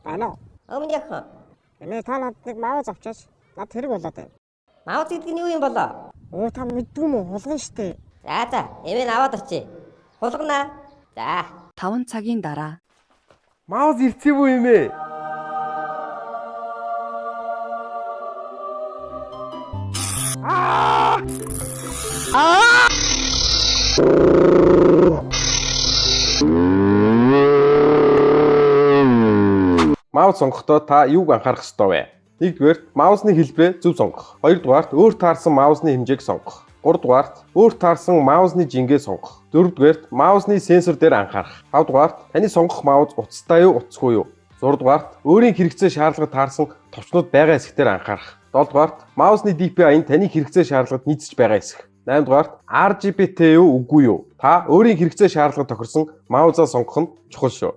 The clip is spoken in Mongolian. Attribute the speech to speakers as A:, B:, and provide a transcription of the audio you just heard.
A: Байна уу?
B: Өмнөөхөн.
A: Эмээ та надад маус авчаач. Над тэрэг болоод байна.
B: Маус гэдэг нь юу юм болоо?
A: Та мэддгүй мүү? Хулган штэ.
B: За, эмээ аваад очие. Хулгана. За.
C: 5 цагийн дараа.
D: Маус ирцээ үү эмээ? Маус сонгохдоо та юуг анхаарах ёстой вэ? Нэгдүгээр, маусны хэлбэрээ зөв сонгох. Хоёрдугаарт, өөр таарсан маусны хэмжээг сонгох. Гуравдугаарт, өөр таарсан маусны жингээ сонгох. Дөрөвдүгээрт, маусны сенсор дээр анхаарах. Тавдугаарт, таны сонгох маус утастай юу, утасгүй юу? Зурдугаарт, өөрийн хэрэгцээ шаардлага таарсан товчнууд байгаа хэсгээр анхаарах. Долдугаарт, маусны DPI нь таны хэрэгцээ шаардлагад нийцэж байгаа хэсэг. 8-дугаарт, RGB юу, үгүй юу? Та өөрийн хэрэгцээ шаардлага тохирсон маусаа сонгох нь чухал шүү.